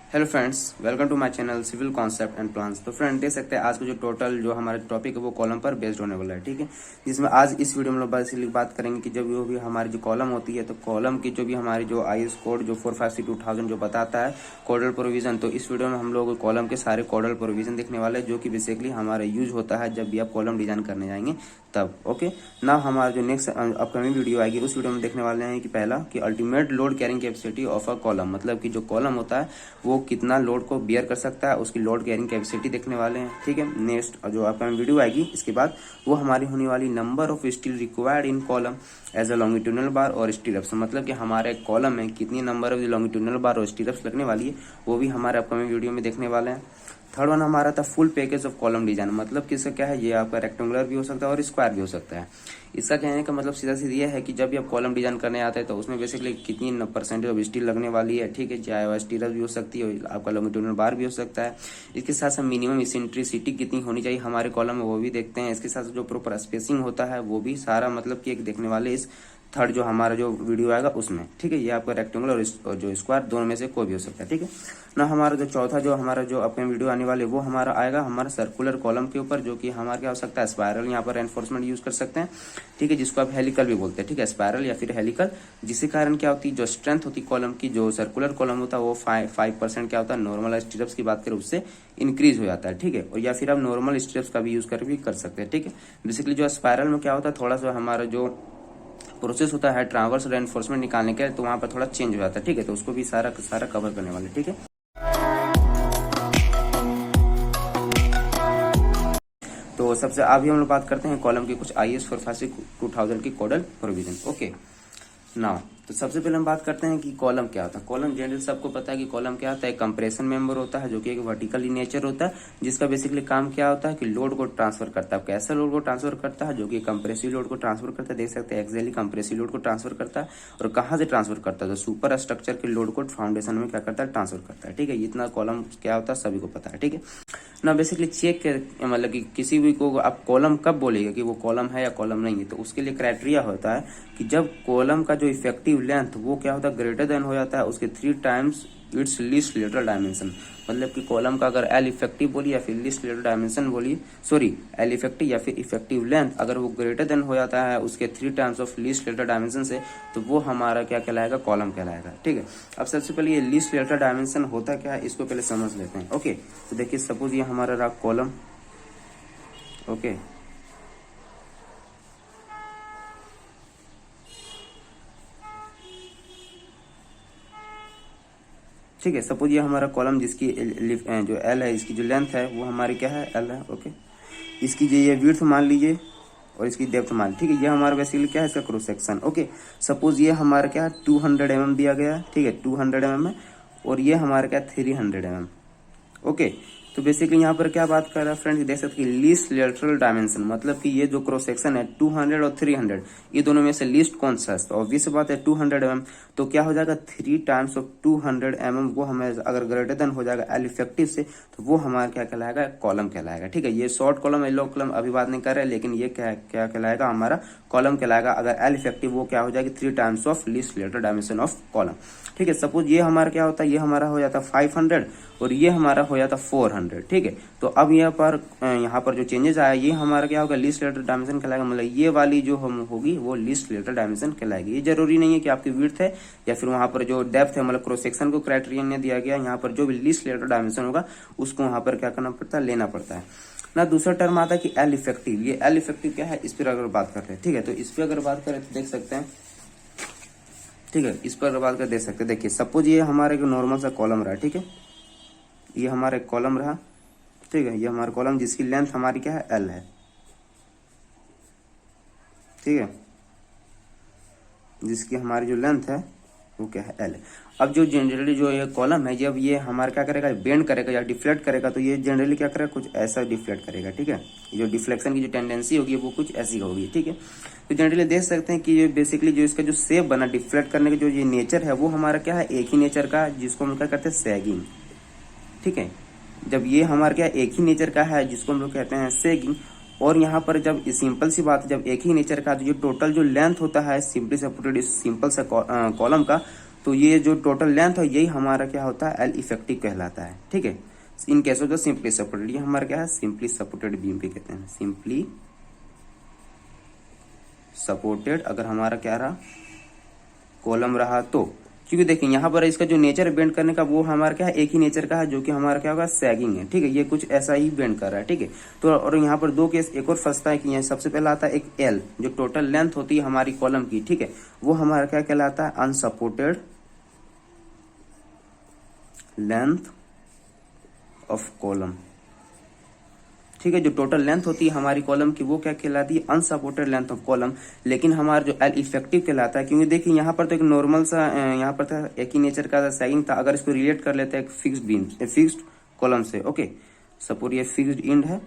Hello friends, welcome to my channel civil concept and plans. तो friend देख सकते हैं आज का जो टोटल जो हमारा टॉपिक है वो कॉलम पर बेस्ड होने वाला है, ठीक है। जिसमें आज इस वीडियो में लोग बेसिकली बात करेंगे कि जब भी हमारी जो कॉलम होती है तो कॉलम की जो भी हमारी जो IS कोड जो 453/2000 जो बताता है कोडल प्रोविजन, तो इस वीडियो में हम लोग कॉलम के सारे कोडल प्रोविजन देखने वाले हैं जो कि बेसिकली हमारा यूज होता है जब भी आप कॉलम डिजाइन करने जाएंगे तब। ओके ना, हमारा जो नेक्स्ट अपकमिंग वीडियो आएगी उस वीडियो में देखने वाले हैं कि पहला कि ultimate load carrying capacity of a column, मतलब कि जो कॉलम होता है वो कितना लोड को बियर कर सकता है, उसकी लोड कैरिंग कैपेसिटी देखने वाले हैं, ठीक है। नेक्स्ट जो अपकमिंग वीडियो आएगी इसके बाद वो हमारी होने वाली number of steel required in column as a longitudinal bar और स्टीरअप्स, मतलब कि हमारे कॉलम में कितनी नंबर ऑफ लॉन्गिट्यूडनल बार और स्टीरअप्स लगने वाली है वो भी हमारे अपकमिंग वीडियो में देखने वाले हैं। थर्ड वन हमारा था full package of column design, मतलब कि इसका क्या है, ये आपका रेक्टेंगुलर भी हो सकता है और स्क्वायर भी हो सकता है। इसका कहने का मतलब सीधा सीधा ये है कि जब भी आप कॉलम डिजाइन करने आते हैं तो उसमें बेसिकली कितनी परसेंटेज ऑफ स्टील लगने वाली है, ठीक है। चाहे वह स्टीरअप भी हो सकती है, आपका लॉन्गिट्यूडनल बार भी हो सकता है। इसके साथ साथ मिनिमम इसेंट्रिसिटी कितनी होनी चाहिए हमारे कॉलम में वो भी देखते हैं। इसके साथ जो प्रॉपर स्पेसिंग होता है वो भी सारा मतलब कि एक देखने वाले इस थर्ड जो हमारा जो वीडियो आएगा उसमें, ठीक है। ये आपका रेक्टेंगुलर और जो स्क्वायर दोनों में से कोई भी हो सकता है, ठीक है ना। हमारा जो चौथा जो हमारा जो अपने वीडियो आने वाले वो हमारा आएगा हमारा सर्कुलर कॉलम के ऊपर, जो कि हमारा क्या हो सकता है स्पायरल, यहाँ पर एनफोर्समेंट यूज कर सकते हैं, ठीक है, जिसको आप हेलिकल भी बोलते हैं, ठीक है, स्पायरल या फिर हेलिकल। जिसके कारण क्या होती है, जो स्ट्रेंथ होती है कॉलम की, जो सर्कुलर कॉलम होता है वो 5% क्या होता है, नॉर्मल स्टीरअप्स की बात करें उससे इंक्रीज हो जाता है, ठीक है। और या फिर आप नॉर्मल स्टीरअप्स का भी यूज कर भी कर सकते हैं, ठीक है। बेसिकली जो स्पायरल में क्या होता है, थोड़ा सा हमारा जो प्रोसेस होता है ट्रांसवर्स रेनफोर्समेंट निकालने के, तो वहां पर थोड़ा चेंज हो जाता है, ठीक है। तो उसको भी सारा कवर करने वाले, ठीक है। तो सबसे अभी हम लोग बात करते हैं कॉलम की कुछ IS 453/2000 की कोडल प्रोविजन। ओके नाउ, तो सबसे पहले हम बात करते हैं कि कॉलम क्या होता है। कॉलम जनरल सबको पता है कि कॉलम क्या होता है, कंप्रेशन मेंबर होता है जो कि एक वर्टिकल इन नेचर होता है, जिसका बेसिकली काम क्या होता है कि लोड को ट्रांसफर करता है। कैसा लोड को ट्रांसफर करता है, जो कि कंप्रेसिव लोड को ट्रांसफर करता है, देख सकते हैं एक्जेली कंप्रेसिव लोड को ट्रांसफर करता है। और कहाँ से ट्रांसफर करता है, तो सुपर स्ट्रक्चर के लोड को फाउंडेशन में क्या करता है, ट्रांसफर करता है, ठीक है। इतना कॉलम क्या होता है सभी को पता है, ठीक है ना। बेसिकली चेक मतलब कि किसी भी को आप कॉलम कब बोलेगा कि वो कॉलम है या कॉलम नहीं है, तो उसके लिए क्राइटेरिया होता है कि जब कॉलम का जो इफेक्टिव लेंथ वो क्या होता है ग्रेटर देन हो जाता है उसके 3 times it's least lateral dimension, मतलब कि कॉलम का अगर एल इफेक्टिव बोलिए या फिर लीस्ट लेटरल डायमेंशन बोलिए, सॉरी एल इफेक्टिव या फिर इफेक्टिव लेंथ अगर वो ग्रेटर देन हो जाता है उसके 3 times of least lateral dimension से, तो वो हमारा क्या कहलाएगा, कॉलम कहलाएगा, ठीक है। अब सबसे पहले ये लीस्ट लेटरल डायमेंशन होता क्या है इसको पहले समझ लेते हैं। ओके, तो देखिए सपोज ये हमारा रहा कॉलम, ओके, ठीक है। सपोज ये हमारा कॉलम जिसकी जो एल है, इसकी जो लेंथ है वो हमारी क्या है, एल है, ओके। इसकी जो ये विड्थ मान लीजिए और इसकी डेप्थ मान, ठीक है। ये हमारा बेसिकली क्या है, इसका क्रॉस सेक्शन, ओके। सपोज ये हमारा क्या 200 mm दिया गया है, ठीक है, 200 mm है, और ये हमारा क्या 300 mm, ओके। तो बेसिकली यहाँ पर क्या बात कर रहा है फ्रेंड्स, देख सकते हैं लीस्ट लेटरल डायमेंशन, मतलब कि ये जो क्रॉस सेक्शन है 200 और 300 ये दोनों में से लीस्ट कौन सा है, तो ऑब्वियस बात है 200 mm। तो क्या हो जाएगा 3 टाइम्स ऑफ 200 mm, वो हमें अगर ग्रेटर देन हो जाएगा एल इफेक्टिव से, तो वो हमारा क्या कहलाएगा, कॉलम कहलाएगा, ठीक है। ये शॉर्ट कॉलम है, लॉन्ग कॉलम अभी बात नहीं कर रहे, लेकिन ये क्या कहलाएगा, हमारा कॉलम कहलाएगा अगर एल इफेक्टिव वो क्या हो जाएगी 3 times of least lateral dimension of column, ठीक है। सपोज ये हमारा क्या होता है, ये हमारा हो जाता 500 और ये हमारा हो जाता 400, ठीक है। तो अब यहाँ पर जो चेंजेस आया ये हमारा क्या होगा, लीस्ट लेटरल डायमेंशन कहलाएगा, मतलब ये वाली जो हम होगी वो लीस्ट लेटरल डायमेंशन कहलाएगी। ये जरूरी नहीं है कि आपकी विड्थ है या फिर वहां पर जो डेप्थ है, मतलब क्रॉस सेक्शन को क्राइटेरियन ने दिया गया, यहाँ पर जो भी लीस्ट लेटरल डायमेंशन होगा उसको वहां पर क्या करना पड़ता है, लेना पड़ता है ना। दूसरा टर्म आता है कि एल इफेक्टिव। ये एल इफेक्टिव क्या है, इस पर अगर बात करते हैं, ठीक है। तो इस पर अगर बात करें तो देख सकते हैं, ठीक है, इस पर बात कर देख सकते हैं। देखिए सपोज ये हमारे नॉर्मल सा कॉलम रहा, ठीक है, ये हमारा एक कॉलम रहा, ठीक है। ये हमारा कॉलम जिसकी लेंथ हमारी क्या है, एल है, ठीक है, जिसकी हमारी जो लेंथ है वो क्या है, एल है। अब जो जनरली जो ये कॉलम है जब ये हमारा क्या करेगा, बेंड करेगा या डिफ्लेक्ट करेगा, तो ये जनरली क्या करेगा, कुछ ऐसा डिफ्लेक्ट करेगा, ठीक है। जो डिफ्लेक्शन की जो टेंडेंसी होगी वो कुछ ऐसी होगी, ठीक है। तो जनरली देख सकते हैं कि ये बेसिकली जो इसका जो शेप बना डिफ्लेक्ट करने का जो ये नेचर है वो हमारा क्या है, एक ही नेचर का, जिसको हम क्या करते हैं, सैगिंग, ठीक है। जब ये हमारा क्या एक ही नेचर का है जिसको हम लोग कहते हैं सैगिंग, और यहाँ पर जब सिंपल सी बात है, जब एक ही नेचर का जो टोटल जो लेंथ होता है सिंपली सपोर्टेड इस सिंपल सा कॉलम का, तो ये जो टोटल लेंथ है यही हमारा क्या होता है, एल इफेक्टिव कहलाता है। ठीक है, in case of the simply supported, ये हमारा क्या है, सिंपली सपोर्टेड बीम भी कहते हैं, सिंपली सपोर्टेड अगर हमारा क्या रहा, कॉलम रहा तो। क्योंकि देखिए यहाँ पर इसका जो नेचर बेंड करने का वो हमारा क्या है, एक ही नेचर का है, जो कि हमारा क्या होगा, सैगिंग है। ठीक है, ये कुछ ऐसा ही बेंड कर रहा है। ठीक है, तो और यहाँ पर दो केस एक और फंसता है कि यहाँ सबसे पहला आता है एक एल, जो टोटल लेंथ होती है हमारी कॉलम की। ठीक है, वो हमारा क्या कहलाता है, अनसपोर्टेड लेंथ ऑफ कॉलम। ठीक है, जो टोटल लेंथ होती है हमारी कॉलम की वो क्या कहलाती है, अनसपोर्टेड लेंथ ऑफ कॉलम। लेकिन हमारा जो एल इफेक्टिव कहलाता है, क्योंकि देखिए यहाँ पर तो एक नॉर्मल सा यहाँ पर था, एक ही नेचर का सैगिंग था। अगर इसको रिलेट कर लेते हैं एक फिक्स्ड बीम, फिक्स्ड कॉलम से, ओके, सपोज ये फिक्स्ड इंड है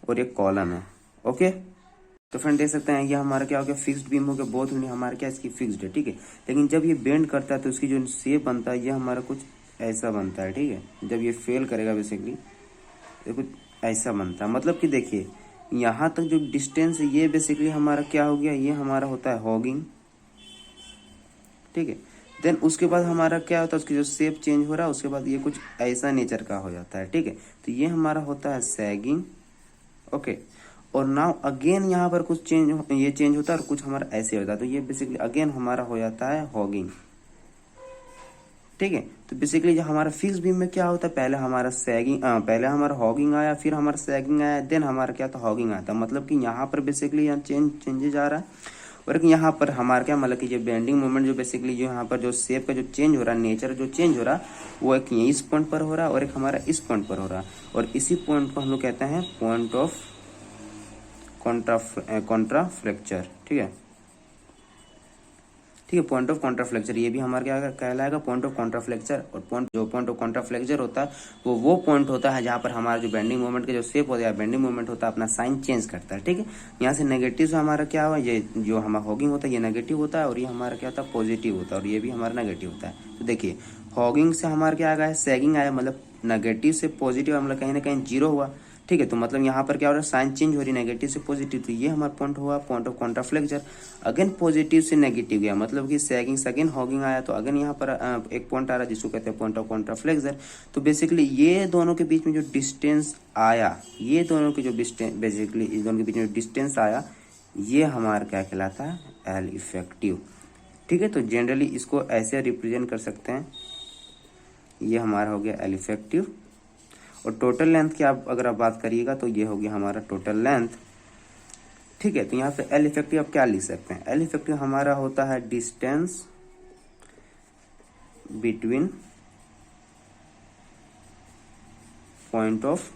और ये कॉलम है, ओके। तो फ्रेंड देख सकते हैं ये हमारा क्या हो गया, फिक्स्ड बीम हो गया, बोथ हमारा क्या इसकी फिक्स्ड है। ठीक है, लेकिन जब ये बेंड करता है तो उसकी जो शेप बनता है ये हमारा कुछ ऐसा बनता है। ठीक है, जब ये फेल करेगा बेसिकली ये कुछ ऐसा बनता है। मतलब कि देखिए यहाँ तक जो डिस्टेंस है ये बेसिकली हमारा क्या हो गया, ये हमारा होता है हॉगिंग। ठीक है, देन उसके बाद हमारा क्या होता है, उसकी जो शेप चेंज हो रहा है, उसके बाद ये कुछ ऐसा नेचर का हो जाता है। ठीक है, तो ये हमारा होता है सैगिंग, ओके। और नाउ अगेन यहाँ पर कुछ ये चेंज होता है और कुछ हमारा ऐसे होता है, तो ये बेसिकली अगेन हमारा हो जाता है हॉगिंग। ठीक है, तो बेसिकली जो हमारा फिक्स बीम में क्या होता है, पहले हमारा सैगिंग, पहले हमारा हॉगिंग आया, फिर हमारा सैगिंग आया, देन हमारा क्या था, हॉगिंग आता। मतलब कि यहाँ पर बेसिकली यहाँ चेंजेज आ रहा है, और यहाँ पर हमारा क्या, मतलब कि जो बेंडिंग मोमेंट जो बेसिकली जो यहाँ पर जो शेप का जो चेंज हो रहा है, नेचर जो चेंज हो रहा है, वो एक इस पॉइंट पर हो रहा है और एक हमारा इस पॉइंट पर हो रहा है। और इसी पॉइंट को हम लोग कहते हैं पॉइंट ऑफ कॉन्ट्राफ्लेक्चर। ठीक है, ठीक है, पॉइंट ऑफ कॉन्ट्राफ्लेक्चर, ये भी हमारा क्या कहलाएगा, पॉइंट ऑफ कॉन्ट्राफ्लेक्चर। और पॉइंट ऑफ कॉन्ट्राफ्लेक्चर होता है वो पॉइंट होता है जहाँ पर हमारा जो बेंडिंग मोमेंट का जो शेप होता है, बेंडिंग मोमेंट होता है, अपना साइन चेंज करता है। ठीक है, यहाँ से नेगेटिव से हमारा क्या हुआ, ये जो हमारा हॉगिंग होता है ये नेगेटिव होता है, और ये हमारा क्या होता है, पॉजिटिव होता है, और ये भी हमारा नेगेटिव होता है। तो देखिए हॉगिंग से हमारा क्या आ गया, सैगिंग आया, मतलब नेगेटिव से पॉजिटिव, मतलब कहीं ना कहीं जीरो हुआ। ठीक है, तो मतलब यहाँ पर क्या हो रहा है, साइन चेंज हो रही है, नेगेटिव से पॉजिटिव, तो ये हमारा पॉइंट हुआ point of contraflexure. Again positive से नेगेटिव गया, मतलब कि सैगिंग से अगेन हॉगिंग आया, तो अगेन यहाँ पर एक पॉइंट आ रहा है जिसको कहते हैं पॉइंट ऑफ कॉन्ट्राफ्लेक्चर। तो बेसिकली ये दोनों के बीच में जो डिस्टेंस आया, ये दोनों के जो डिस्टेंस, बेसिकली इस दोनों के बीच में जो डिस्टेंस आया, ये हमारा क्या कहलाता है, एल इफेक्टिव। ठीक है, तो जनरली इसको ऐसे रिप्रेजेंट कर सकते हैं, ये हमारा हो गया एल इफेक्टिव। और टोटल लेंथ की आप अगर आप बात करिएगा तो ये हो गया हमारा टोटल लेंथ। ठीक है, तो यहाँ पे एल इफेक्टिव आप क्या लिख सकते हैं, एल इफेक्टिव हमारा होता है distance between point of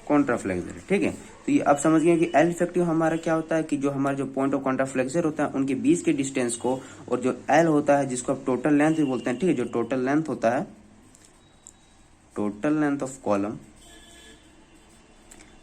contraflexure. ठीक है, तो ये आप समझ गए कि एल इफेक्टिव हमारा क्या होता है, कि जो हमारा जो पॉइंट ऑफ कॉन्ट्राफ्लेक्चर होता है उनके बीच के डिस्टेंस को, और जो एल होता है जिसको आप टोटल लेंथ भी बोलते हैं। ठीक है, जो टोटल लेंथ होता है, टोटल लेंथ ऑफ कॉलम,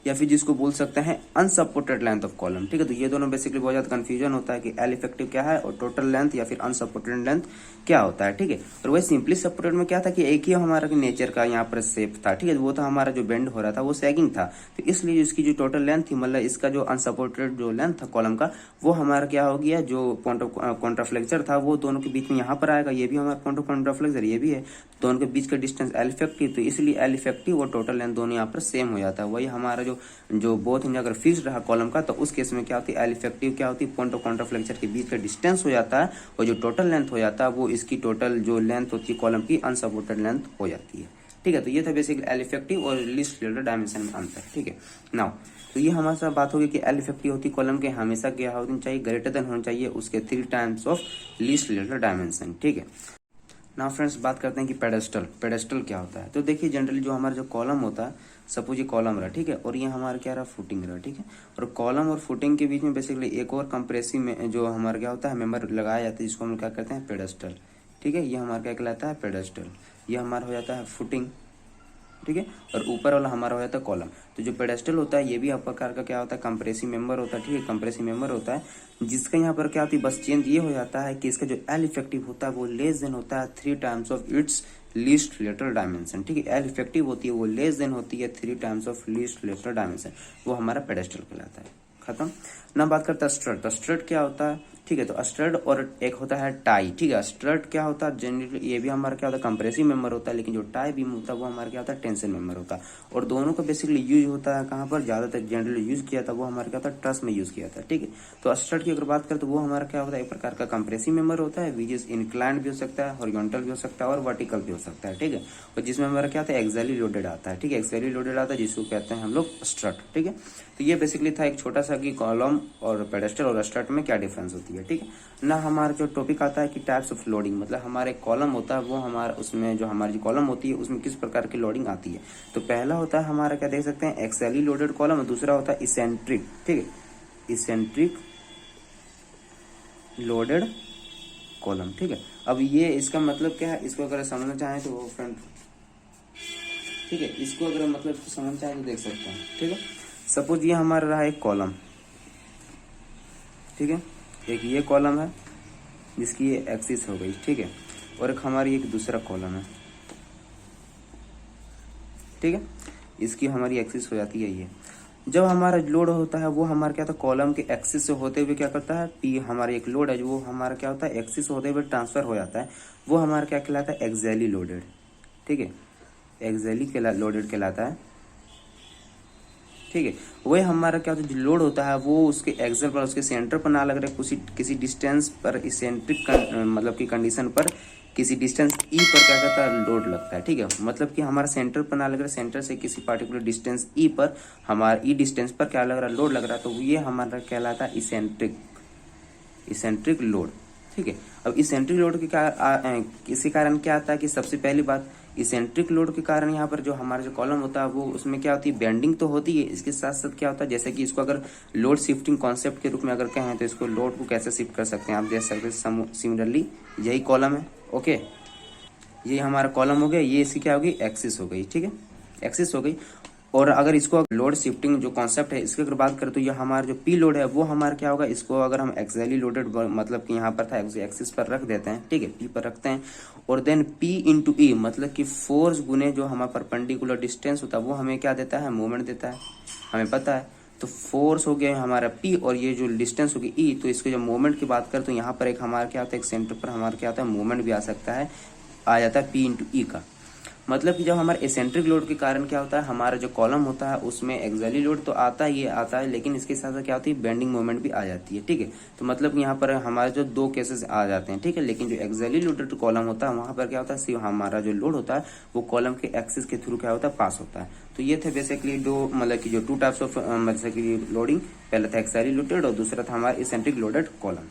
या फिर जिसको बोल सकते हैं अनसपोर्टेड लेंथ ऑफ कॉलम। ठीक है, तो ये दोनों बेसिकली बहुत ज्यादा कंफ्यूजन होता है कि एल इफेक्टिव क्या है और टोटल लेंथ या फिर अनसपोर्टेड लेंथ क्या होता है। ठीक है, और वही सिंपली सपोर्टेड में क्या था कि एक ही हमारा नेचर का यहाँ पर शेप था। ठीक है, वो था हमारा जो बेंड हो रहा था वो सैगिंग था, तो इसलिए इसकी जो टोटल लेंथ थी, मतलब इसका जो अनसपोर्टेड जो लेंथ था कॉलम का, वो हमारा क्या हो गया, जो पॉइंट ऑफ कॉन्ट्राफ्लेक्चर था वो दोनों के बीच में यहाँ पर आएगा, ये भी हमारा पॉइंट ऑफ कॉन्ट्राफ्लेक्चर, ये भी है, दोनों के बीच का डिस्टेंस एल इफेक्टिव, तो इसलिए एल इफेक्टिव और टोटल लेंथ दोनों यहाँ पर सेम हो जाता है। वही हमारा जो बोथ इंच अगर फिक्स्ड रहा कॉलम का, तो उस केस में क्या होती है, एल इफेक्टिव क्या होती है, पॉइंट ऑफ कॉन्ट्राफ्लेक्चर के बीच का डिस्टेंस हो जाता है, और जो टोटल लेंथ हो जाता है वो इसकी टोटल जो लेंथ होती है कॉलम की अनसपोर्टेड लेंथ हो जाती है। ठीक है, तो ये था बेसिकली एल इफेक्टिव और लीस्ट स्केलर डायमेंशन में अंतर। ठीक है, नाउ तो ये हमारे साथ बात होगी कि एल इफेक्टिव होती कॉलम के हमेशा क्या होनी चाहिए, ग्रेटर देन होना चाहिए उसके 3 times of least scalar dimension. ठीक है, नाउ फ्रेंड्स बात करते हैं कि पेडेस्टल क्या होता है। तो देखिए जनरली जो हमारा जो कॉलम होता है, सपोज ये कॉलम रहा, ठीक है, और ये हमारा क्या रहा, फुटिंग रहा। ठीक है, और कॉलम और फुटिंग के बीच में बेसिकली एक और कंप्रेसिव में जो हमारा क्या होता है, मेंबर लगाया जाता है, जिसको हम क्या करते हैं, पेडेस्टल। ठीक है, ये हमारा क्या कहलाता है, पेडेस्टल। ये हमारा हो जाता है फुटिंग। ठीक है, और ऊपर वाला हमारा हो जाता है कॉलम। तो जो पेडेस्टल होता है ये भी आप प्रकार का क्या होता है, कंप्रेसिव मेंबर होता है। ठीक है, कंप्रेसिव मेंबर होता है, जिसका यहाँ पर क्या होती है, बस चेंज ये हो जाता है कि इसका जो एल इफेक्टिव होता है वो लेस देन होता है 3 times of its least lateral dimension. ठीक है, एल इफेक्टिव होती है वो लेस देन होती है 3 times of least lateral dimension, वो हमारा पेडेस्टल कहलाता है। खत्म ना। बात करता है स्ट्रट। तो स्ट्रट क्या होता है, ठीक है। तो स्टड और एक होता है टाई, ठीक है। स्टड क्या होता है जनरली, ये भी हमारा क्या होता है कंप्रेसिव मेंबर होता है, लेकिन जो टाई बीम होता है वो हमारा क्या होता है टेंशन मेंबर होता है। और दोनों का बेसिकली यूज होता है कहाँ पर, ज्यादातर जनरली यूज किया था वो हमारा क्या होता है ट्रस में यूज किया था, ठीक है। तो स्टड की अगर बात करें तो वो हमारा क्या होता है एक प्रकार का कंप्रेसिव मेंबर होता है, विच इज इंक्लाइंड भी हो सकता है, हॉरिजॉन्टल भी हो सकता है और वर्टिकल भी हो सकता है, ठीक है। और जिसमें हमारा क्या होता है एक्सियली लोडेड आता है, ठीक है। एक्सियली लोडेड आता है जिसको कहते हैं हम लोग स्ट्रट, ठीक है। तो ये बेसिकली था एक छोटा सा कि कॉलम और पेडेस्टल और स्ट्रट में क्या डिफरेंस होती है, ठीक है ना। हमारा जो टॉपिक आता है कि टाइप्स ऑफ लोडिंग, मतलब हमारे कॉलम होता है वो हमारा उसमें जो हमारी कॉलम होती है उसमें किस प्रकार की लोडिंग आती है। तो पहला होता है हमारा क्या देख सकते हैं एक्सियली लोडेड कॉलम, और दूसरा होता है इसेंट्रिक, ठीक है, इसेंट्रिक लोडेड कॉलम, ठीक है। अब ये इसका मतलब क्या है, इसको अगर समझना चाहें तो फ्रेंड, ठीक है, इसको अगर मतलब समझना चाहें तो देख सकते हैं, ठीक है। सपोज ये हमारा रहा एक कॉलम, ठीक है, एक ये कॉलम है जिसकी ये एक्सिस हो गई, ठीक है, और एक हमारी एक दूसरा कॉलम है, ठीक है, इसकी हमारी एक्सिस हो जाती है ये। जब हमारा लोड होता है वो हमारा क्या होता है कॉलम के एक्सिस से होते हुए क्या करता है, पी हमारा एक लोड है जो वो हमारा क्या होता है एक्सिस होते हुए ट्रांसफर हो जाता है, वो हमारा क्या कहलाता है एक्सियली लोडेड, ठीक है, एक्सियली लोडेड कहलाता है, ठीक है। वही हमारा क्या होता है जो लोड होता है वो उसके एक्सल पर उसके सेंटर पर ना लग रहा है, किसी डिस्टेंस पर इसेंट्रिक मतलब की कंडीशन पर किसी डिस्टेंस ई पर क्या कहता है लोड लगता है, ठीक है। मतलब कि हमारा सेंटर पर ना लग रहा है, सेंटर से किसी पार्टिकुलर डिस्टेंस ई पर हमारा ई डिस्टेंस पर क्या लग रहा है लोड लग रहा है, तो ये हमारा कहलाता है इसेंट्रिक लोड, ठीक है। अब इसेंट्रिक लोड के किसी कारण क्या आता है कि सबसे पहली बात इसेंट्रिक लोड के कारण यहाँ पर जो हमारा जो कॉलम होता है वो उसमें क्या होती है बेंडिंग तो होती है, इसके साथ साथ क्या होता है जैसे कि इसको अगर लोड शिफ्टिंग कॉन्सेप्ट के रूप में अगर कहें तो इसको लोड को कैसे शिफ्ट कर सकते हैं आप देख सकते हैं। सिमिलरली यही कॉलम है, ओके, ये हमारा कॉलम हो गया, ये इसकी क्या होगी एक्सिस हो गई, ठीक है, एक्सिस हो गई। और अगर इसको लोड शिफ्टिंग जो कॉन्सेप्ट है इसकी अगर बात करें तो ये हमारा जो पी लोड है वो हमारा क्या होगा, इसको अगर हम एक्सियली लोडेड मतलब कि यहाँ पर था एक्सिस पर रख देते हैं, ठीक है, पी पर रखते हैं, और देन पी इंटू ई मतलब कि फोर्स गुने जो हमारा परपेंडिकुलर डिस्टेंस होता है वो हमें क्या देता है मूवमेंट देता है, हमें पता है। तो फोर्स हो गया हमारा पी और ये जो डिस्टेंस होगी ई, तो इसके जो मूवमेंट की बात करें तो यहाँ पर एक हमारा क्या होता है एक सेंटर पर हमारा क्या होता है मूवमेंट भी आ सकता है, आ जाता है पी इंटू ई का। मतलब कि जब हमारे एसेंट्रिक लोड के कारण क्या होता है हमारा जो कॉलम होता है उसमें एक्सियली लोड तो आता ही आता है, लेकिन इसके साथ साथ क्या होती है बेंडिंग मोमेंट भी आ जाती है, ठीक है। तो मतलब कि यहाँ पर हमारे जो दो केसेस आ जाते हैं, ठीक है, लेकिन जो एक्सियली लोडेड कॉलम होता है वहां पर क्या होता है सिर्फ हमारा जो लोड होता है वो कॉलम के एक्सिस के थ्रू क्या होता है पास होता है। तो ये थे बेसिकली दो मतलब कि जो टू टाइप्स ऑफ मतलब की लोडिंग, पहला था एक्सियली लोडेड और दूसरा था हमारा एसेंट्रिक लोडेड कॉलम,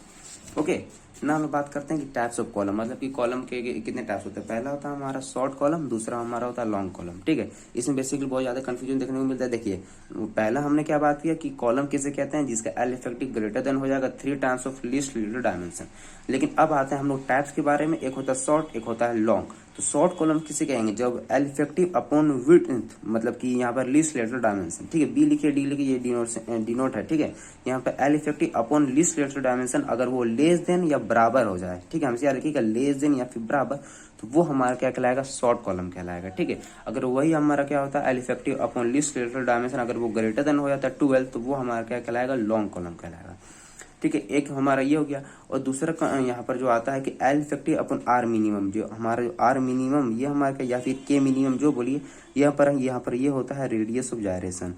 ओके। ना हम बात करते हैं कि टाइप्स ऑफ कॉलम, मतलब कि कॉलम के कितने टाइप्स होते हैं। पहला होता है हमारा शॉर्ट कॉलम, दूसरा हमारा होता है लॉन्ग कॉलम, ठीक है। इसमें बेसिकली बहुत ज्यादा कंफ्यूजन देखने को मिलता है। देखिए पहला हमने क्या बात किया कि कॉलम किसे कहते हैं जिसका एल इफेक्टिव ग्रेटर देन हो जाएगा 3 times of least leader dimension. लेकिन अब आते हैं हम लोग टाइप्स के बारे में, एक होता है शॉर्ट एक होता है लॉन्ग। तो शॉर्ट कॉलम किसे कहेंगे जब एल इफेक्टिव अपॉन विड्थ मतलब कि यहाँ पर लीस्ट लेटरल डायमेंशन, ठीक है, बी लिखिए डी लिखिए ये डिनोट है, ठीक है। यहाँ पर L effective upon least lateral dimension अगर वो लेस देन या बराबर हो जाए, ठीक है, हमसे याद रखिएगा लेस देन या फिर बराबर, तो वो हमारा क्या कहलाएगा शॉर्ट कॉलम कहलाएगा, ठीक है। अगर वही हमारा क्या होता है L effective upon least lateral dimension अगर वो ग्रेटर देन हो जाता है 12 तो वो हमारा क्या कहलाएगा लॉन्ग कॉलम कहलाएगा, ठीक है। एक हमारा ये हो गया। और दूसरा यहाँ पर जो आता है कि L effective upon R minimum, जो हमारा जो आर मिनिमम ये हमारा या फिर के मिनिमम जो बोलिए यहाँ पर ये होता है रेडियस ऑफ जायरेशन,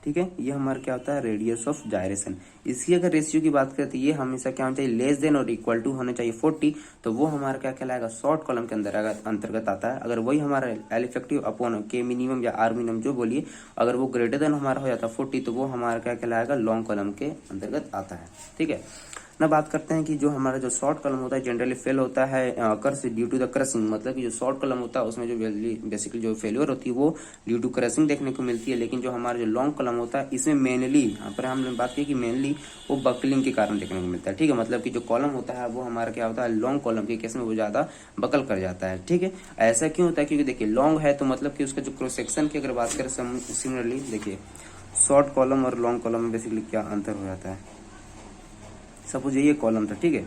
ठीक है, ये हमारा क्या होता है रेडियस ऑफ जायरेशन। इसकी अगर रेशियो की बात करें तो ये हमेशा क्या होना चाहिए लेस देन और इक्वल टू होना चाहिए 40, तो वो हमारा क्या कहलाएगा शॉर्ट कॉलम के अंदर अंतर्गत आता है। अगर वही हमारा एल इफेक्टिव अपॉन के मिनिमम या आर मिनिमम जो बोलिए अगर वो ग्रेटर देन हमारा हो जाता है 40 तो वो हमारा क्या कहलाएगा लॉन्ग कॉलम के अंतर्गत आता है, ठीक है ना। बात करते हैं कि जो हमारा जो शॉर्ट कॉलम होता है जनरली फेल होता है कर्स ड्यू टू द क्रशिंग, मतलब कि जो शॉर्ट कॉलम होता है उसमें जो बेसिकली जो फेलियर होती है वो ड्यू टू क्रशिंग देखने को मिलती है। लेकिन जो हमारा जो लॉन्ग कॉलम होता है इसमें मेनली यहाँ पर हमने बात की कि मेनली वो बकलिंग के कारण देखने को मिलता है, ठीक है। मतलब कि जो कॉलम होता है वो हमारा क्या होता है लॉन्ग कॉलम के केस में वो ज्यादा बकल कर जाता है, ठीक है। ऐसा क्यों होता है क्योंकि देखिए लॉन्ग है तो मतलब कि उसका जो क्रॉस सेक्शन की अगर बात करें सिमिलरली देखिए शॉर्ट कॉलम और लॉन्ग कॉलम में बेसिकली क्या अंतर हो जाता है। सपोज ये कॉलम था, ठीक है,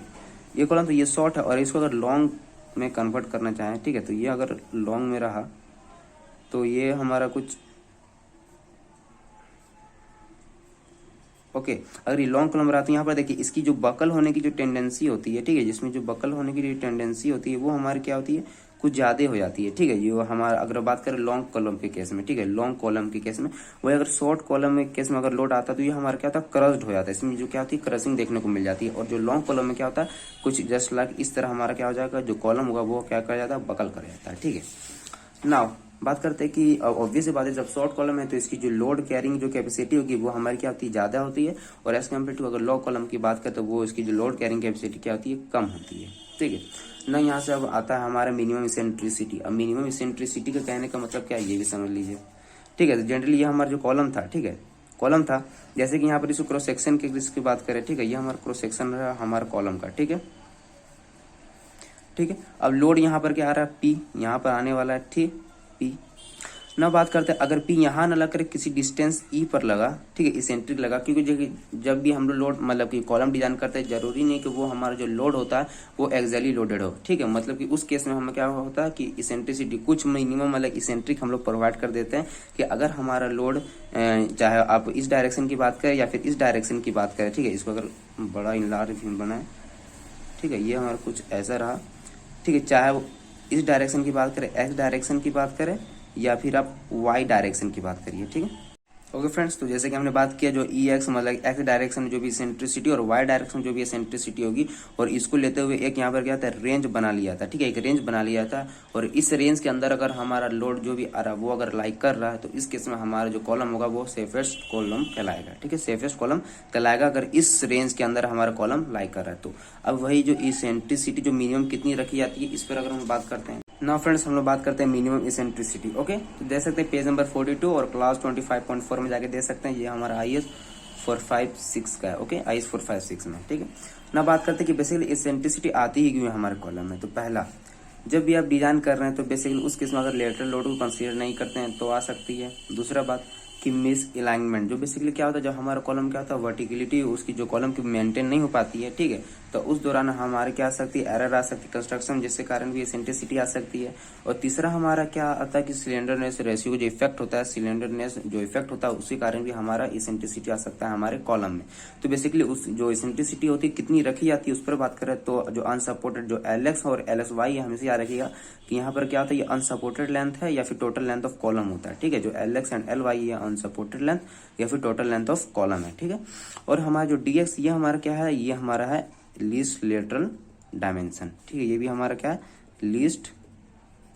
ये कॉलम तो ये शॉर्ट है और इसको अगर लॉन्ग में कन्वर्ट करना चाहें, ठीक है, तो ये अगर लॉन्ग में रहा तो ये हमारा कुछ ओके। अगर ये लॉन्ग कॉलम रहा तो यहाँ पर देखिए इसकी जो बकल होने की जो टेंडेंसी होती है, ठीक है, जिसमें जो बकल होने की जो टेंडेंसी होती है वो हमारी क्या होती है, कुछ ज़्यादा हो जाती है, ठीक है। ये हमारा अगर बात करें लॉन्ग कॉलम के केस में, ठीक है, लॉन्ग कॉलम के केस में, वही अगर शॉर्ट कॉलम में केस में अगर लोड आता है तो ये हमारा क्या होता है, क्रस्ड हो जाता है, इसमें जो क्या होती है, क्रशिंग देखने को मिल जाती है। और जो लॉन्ग कॉलम में क्या होता है, कुछ जस्ट लाइक इस तरह हमारा क्या हो जाएगा, जो कॉलम होगा वो क्या कर जाता है, बकल कर जाता है, ठीक है। नाउ बात करते हैं कि ऑब्वियस बात है, जब शॉर्ट कॉलम है तो इसकी जो लोड कैरिंग जो कैपेसिटी होगी वो हमारी क्या होती है, ज्यादा होती है। और एज कम्पेयर टू अगर लॉन्ग कॉलम की बात करें तो वो इसकी जो लोड कैरिंग कैपेसिटी क्या होती है, कम होती है, ठीक है ना। यहाँ से अब आता है हमारा मिनिमम इसेंट्रिसिटी। अब मिनिमम इसेंट्रिसिटी का कहने का मतलब क्या है, ये भी समझ लीजिए, ठीक है। जनरली ये हमारा जो कॉलम था, ठीक है, कॉलम था, जैसे कि यहाँ पर इसको क्रॉस सेक्शन की बात करें, ठीक है, ये हमारा क्रॉस सेक्शन है हमारा कॉलम का, ठीक है, ठीक है। अब लोड यहाँ पर क्या आ रहा है, पी, यहाँ पर आने वाला है, ठीक, पी। ना बात करते हैं अगर पी यहाँ न लग कर किसी डिस्टेंस ई पर लगा, ठीक है, इसेंट्रिक लगा, क्योंकि जब भी हम लोग लोड मतलब कि कॉलम डिजाइन करते हैं जरूरी नहीं कि वो हमारा जो लोड होता है वो एक्जैक्टली लोडेड हो, ठीक है। मतलब कि उस केस में हमें क्या होता है कि इसेंट्रिसिटी कुछ मिनिमम मतलब इसेंट्रिक हम लोग प्रोवाइड कर देते हैं कि अगर हमारा लोड चाहे आप इस डायरेक्शन की बात करें या फिर इस डायरेक्शन की बात करें, ठीक है, इसको अगर बड़ा इनलार्ज बनाए, ठीक है, ये हमारा कुछ ऐसा रहा, ठीक है, चाहे वो इस डायरेक्शन की बात करें, एक्स डायरेक्शन की बात करें या फिर आप वाई डायरेक्शन की बात करिए, ठीक है। ओके फ्रेंड्स, तो जैसे कि हमने बात किया जो ई एक्स मतलब एक्स डायरेक्शन जो भी सेंट्रिसिटी और वाई डायरेक्शन जो भी सेंट्रिसिटी होगी, और इसको लेते हुए एक यहाँ पर क्या था, रेंज बना लिया था, ठीक है, एक रेंज बना लिया था। और इस रेंज के अंदर अगर हमारा लोड जो भी आ रहा है वो अगर लाइक कर रहा है तो इस केस में हमारा जो कॉलम होगा वो सेफेस्ट कॉलम कहलाएगा, ठीक है, सेफेस्ट कॉलम कहलाएगा अगर इस रेंज के अंदर हमारा कॉलम लाइक कर रहा है तो। अब वही जो इसेंट्रिसिटी जो मिनिमम कितनी रखी जाती है इस पर अगर हम बात करते हैं ना फ्रेंड्स, हम लोग बात करते हैं मिनिमम इसेंट्रिसिटी। ओके, तो देख सकते हैं पेज नंबर 42 और क्लास 25.4 में जाके देख सकते हैं, ये हमारा IS 456 का है। ओके, IS 456 में, ठीक है ना। बात करते हैं कि बेसिकली इसेंट्रिसिटी आती ही क्यों है हमारे कॉलम में। तो पहला, जब भी आप डिजाइन कर रहे हैं तो बेसिकली उस केस में अगर लेटरल लोड को कंसीडर नहीं करते हैं तो आ सकती है। दूसरा बात कि मिस अलाइनमेंट, जो बेसिकली क्या होता है जब हमारा कॉलम क्या होता है वर्टिकलिटी उसकी जो कॉलम की मेंटेन नहीं हो पाती है, ठीक है, तो उस दौरान हमारे क्या आ सकती है, एरर आ सकती है कंस्ट्रक्शन, जिसके कारण भी इसेंट्रिसिटी आ सकती है। और तीसरा हमारा क्या आता है कि सिलेंडरनेस रेशियो जो इफेक्ट होता है, सिलेंडरनेस जो इफेक्ट होता है उसी कारण भी हमारा इसेंट्रिसिटी आ सकता है हमारे कॉलम में। तो बेसिकली उस जो इसेंट्रिसिटी होती है कितनी रखी जाती है उस पर बात करें तो जो अनसपोर्टेड जो LX और LXY हमेशा याद रखिएगा कि यहाँ पर क्या होता है, ये अनसपोर्टेड लेंथ है या फिर टोटल लेंथ ऑफ कॉलम होता है, ठीक है। जो LX एंड LY ये अनसपोर्टेड लेंथ या फिर टोटल लेंथ ऑफ कॉलम है, ठीक है। और हमारा जो DX ये हमारा क्या है, ये हमारा है लीस्ट लेटरल डायमेंशन, ठीक है, ये भी हमारा क्या है, लीस्ट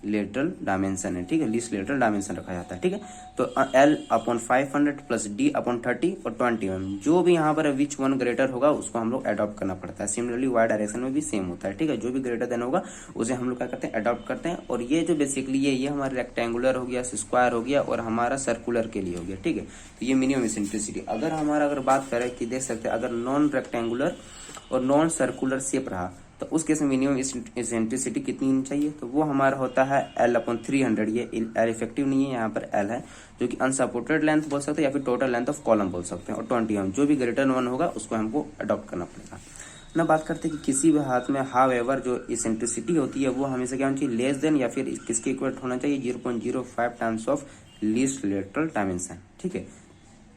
लेटरल डायमेंशन है, ठीक है, लीस्ट लेटरल डायमेंशन रखा जाता है, ठीक है। तो L/500 प्लस D/30 और 20 mm जो भी यहाँ पर विच वन ग्रेटर होगा उसको हम लोग अडॉप्ट करना पड़ता है। सिमिलरली वाई डायरेक्शन में भी सेम होता है, ठीक है, जो भी ग्रेटर देन होगा उसे हम लोग क्या करते हैं, अडॉप्ट करते हैं। और ये जो बेसिकली ये हमारा रेक्टेंगुलर हो गया, स्क्वायर हो गया और हमारा सर्कुलर के लिए हो गया, ठीक है। तो ये मिनिमम इसेंट्रिसिटी। अगर हमारा अगर बात करें कि देख सकते हैं अगर नॉन रेक्टेंगुलर और नॉन सर्कुलर शेप रहा तो उस केस में मिनिमम इसेंट्रिसिटी कितनी होनी चाहिए, तो वो हमारा होता है L/300। ये L इफेक्टिव नहीं है, यहाँ पर L है, जो कि अनसपोर्टेड लेंथ बोल सकते हैं या फिर टोटल लेंथ ऑफ कॉलम बोल सकते हैं। और 20 mm जो भी ग्रेटर वन होगा उसको हमको अडॉप्ट करना पड़ेगा ना। बात करते हैं कि किसी भी हाथ में हाउएवर जो इसेंट्रिसिटी होती है वो हमेशा क्या होनी चाहिए, लेस देन या फिर किसके इक्वल होना चाहिए, 0.05 times of least lateral dimension, ठीक है।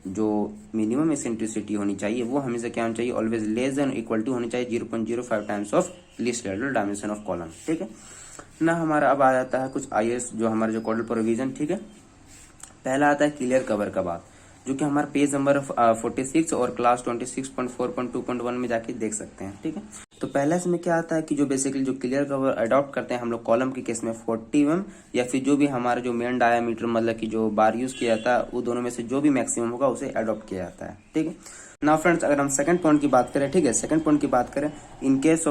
जो मिनिमम इसेंट्रिसिटी होनी चाहिए वो हमेशा क्या होनी चाहिए, always less than equal to होनी चाहिए 0.05 times of least lateral dimension of column, ठीक है ना। हमारा अब आ जाता है कुछ IS जो हमारे जो कोडल प्रोविजन, ठीक है। पहला आता है क्लियर कवर का बात, जो कि हमारा पेज नंबर 46 और क्लास 26.4.2.1 में जाके देख सकते हैं, ठीक है। तो पहला इसमें क्या आता है कि जो बेसिकली जो क्लियर कवर अडॉप्ट करते हैं हम लोग कॉलम के केस में 40 mm या फिर जो भी हमारा जो मेन डायामीटर मतलब कि जो बार यूज किया जाता है वो दोनों में से जो भी मैक्सिमम होगा उसे अडॉप्ट किया जाता है, ठीक है। नाउ फ्रेंड्स, अगर हम सेकंड पॉइंट की बात करें, ठीक है, सेकंड पॉइंट की बात करें, इन केस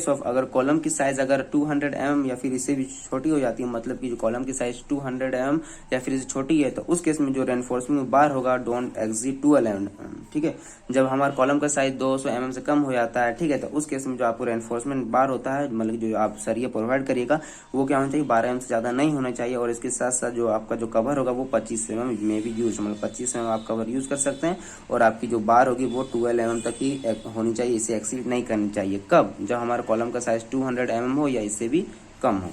ऑफ अगर कॉलम की साइज अगर 200 mm या फिर इससे भी छोटी हो जाती है, मतलब कि जो कॉलम की साइज 200 mm या फिर इससे छोटी है तो उस केस में जो रेनफोर्समेंट बार होगा डोंट एक्सीड 12 mm, ठीक है। जब हमारा कॉलम का साइज 200 mm से कम हो जाता है, ठीक है, तो उस केस में जो आपको रेनफोर्समेंट बार होता है मतलब जो आप सरिया प्रोवाइड करिएगा वो क्या होना चाहिए, 12 mm से ज्यादा नहीं होना चाहिए। और इसके साथ साथ जो आपका जो कवर होगा वो 25 mm में भी यूज, मतलब 25 mm आप कवर यूज कर सकते हैं। और आपकी जो बार होगी वो 12 mm तक ही होनी चाहिए, इसे एक्सीड नहीं करनी चाहिए। कब, जब हमारे कॉलम का साइज 200 mm हो या इससे भी कम हो।